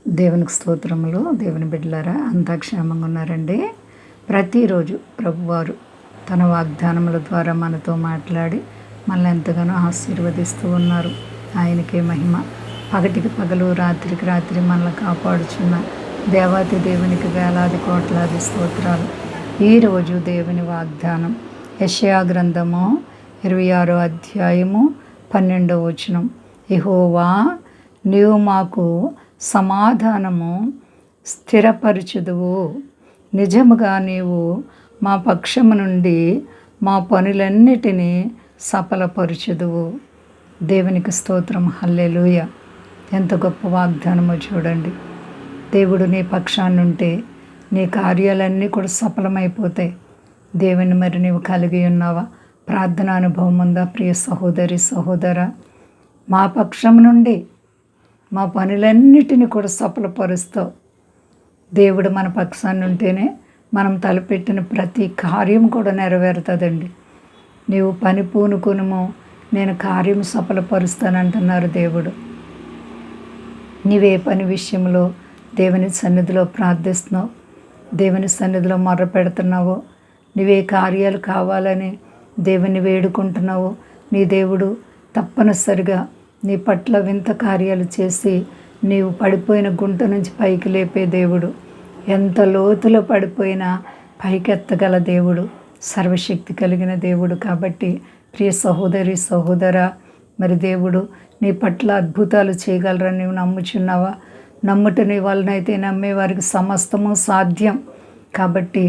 దేవునికి స్తోత్రములు. దేవుని బిడ్డలారా, అంతా క్షేమంగా ఉన్నారండి. ప్రతిరోజు ప్రభువారు తన వాగ్దానముల ద్వారా మనతో మాట్లాడి మనల్ని ఎంతగానో ఆశీర్వదిస్తూ ఉన్నారు. ఆయనకే మహిమ. పగటికి పగలు, రాత్రికి రాత్రి మనల్ని కాపాడుచున్న దేవాతి దేవునికి వేలాది కోట్లాది స్తోత్రాలు. ఈరోజు దేవుని వాగ్దానం యెషయా గ్రంథము 26వ అధ్యాయము 12వ వచనం. యెహోవా, నీవు మాకు సమాధానము స్థిరపరచుదువు. నిజముగా నీవు మా పక్షము నుండి మా పనులన్నిటినీ సఫలపరచుదువు. దేవునికి స్తోత్రం. హల్లెలూయా. ఎంత గొప్ప వాగ్దానమో చూడండి. దేవుడు నీ పక్షాన్నుంటే నీ కార్యాలన్నీ కూడా సఫలమైపోతాయి. దేవుని మరి నీవు కలిగి ఉన్నావా? ప్రార్థన అనుభవం ఉందా? ప్రియ సహోదరి సహోదరా, మా పక్షం నుండి మా పనులన్నిటిని కూడా సఫలపరుస్తావు. దేవుడు మన పక్షాన్ని ఉంటేనే మనం తలపెట్టిన ప్రతి కార్యం కూడా నెరవేరుతుందండి. నీవు పని పూనుకునుము, నేను కార్యం సఫలపరుస్తానంటున్నారు దేవుడు. నీవే పని విషయంలో దేవుని సన్నిధిలో ప్రార్థిస్తున్నావు, దేవుని సన్నిధిలో మొర్ర పెడుతున్నావో, నీవే కార్యాలు కావాలని దేవుని వేడుకుంటున్నావో, నీ దేవుడు తప్పనిసరిగా నీ పట్ల వింత కార్యాలు చేసి నీవు పడిపోయిన గుంట నుంచి పైకి లేపే దేవుడు. ఎంత లోతులో పడిపోయినా పైకెత్తగల దేవుడు, సర్వశక్తి కలిగిన దేవుడు. కాబట్టి ప్రియ సహోదరి సహోదరా, మరి దేవుడు నీ పట్ల అద్భుతాలు చేయగలరని నీవు నమ్ముచున్నావా? నమ్ముట నీ వలనైతే నమ్మేవారికి సమస్తము సాధ్యం. కాబట్టి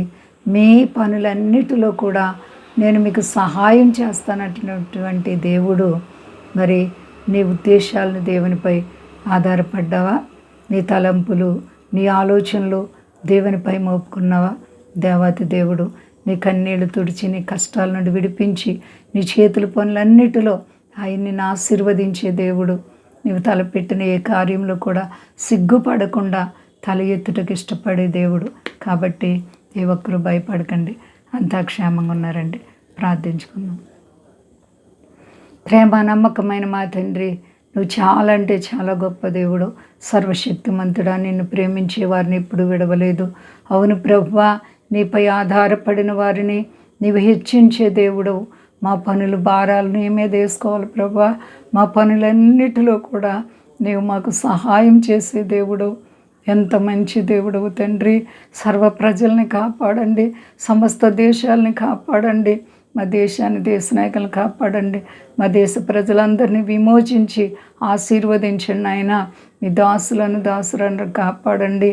మీ పనులన్నిటిలో కూడా నేను మీకు సహాయం చేస్తానటువంటి దేవుడు. మరి నీ ఉద్దేశాలను దేవునిపై ఆధారపడ్డావా? నీ తలంపులు, నీ ఆలోచనలు దేవునిపై మోపుకున్నావా? దేవాతి దేవుడు నీ కన్నీళ్లు తుడిచి, నీ కష్టాల నుండి విడిపించి, నీ చేతుల పనులన్నిటిలో ఆయన్ని ఆశీర్వదించే దేవుడు. నీవు తలపెట్టిన ఏ కార్యంలో కూడా సిగ్గుపడకుండా తల ఎత్తుటకు ఇష్టపడే దేవుడు. కాబట్టి ఏ ఒక్కరు భయపడకండి, అంతా క్షేమంగా ఉన్నారండి. ప్రార్థించుకుందాం. ప్రేమ నమ్మకమైన మా తండ్రి, నువ్వు చాలా అంటే చాలా గొప్ప దేవుడు, సర్వశక్తిమంతుడా. నిన్ను ప్రేమించే వారిని ఎప్పుడు విడవలేదు. అవును ప్రభువా, నీపై ఆధారపడిన వారిని నీవు హెచ్చించే దేవుడవు. మా పనులు భారాలు నీ మీద వేసుకోవాలి ప్రభువా. మా పనులన్నిటిలో కూడా నీవు మాకు సహాయం చేసే దేవుడు. ఎంత మంచి దేవుడవు తండ్రి. సర్వ ప్రజల్ని కాపాడండి, సమస్త దేశాలని కాపాడండి. మా దేశాన్ని, దేశ నాయకులను కాపాడండి. మా దేశ ప్రజలందరినీ విమోచించి ఆశీర్వదించండి ఆయన. మీ దాసులను కాపాడండి.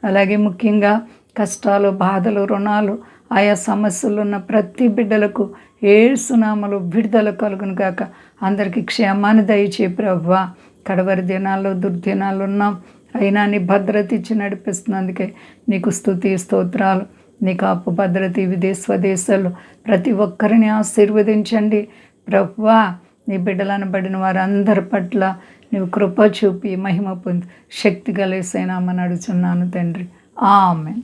అలాగే ముఖ్యంగా కష్టాలు, బాధలు, రుణాలు, ఆయా సమస్యలు ఉన్న ప్రతి బిడ్డలకు యేసు నామములో విడుదల కలుగును గాక. అందరికీ క్షేమాన్ని దయచే ప్రభువా. కడవరి దినాల్లో, దుర్దినాలు ఉన్నాం, అయినా నీ భద్రత ఇచ్చి నడిపిస్తున్నందుకే నీకు స్తుతి స్తోత్రాలు. నీ కాపు భద్రత విదేశ స్వదేశాలు ప్రతి ఒక్కరిని ఆశీర్వదించండి ప్రభువా. నీ బిడ్డలను పడిన వారందరి పట్ల నీవు కృప చూపి మహిమ పొంది శక్తి కలిసేనామని అడుగుచున్నాను తండ్రి. ఆమేన్.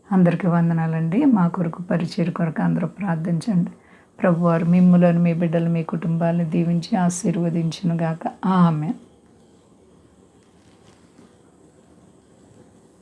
అందరికీ వందనాలండి. మా కొరకు పరిచయ కొరకు అందరూ ప్రార్థించండి. ప్రభువారు మిమ్ములను, మీ బిడ్డలు, మీ కుటుంబాలను దీవించి ఆశీర్వదించును గాక. ఆమేన్.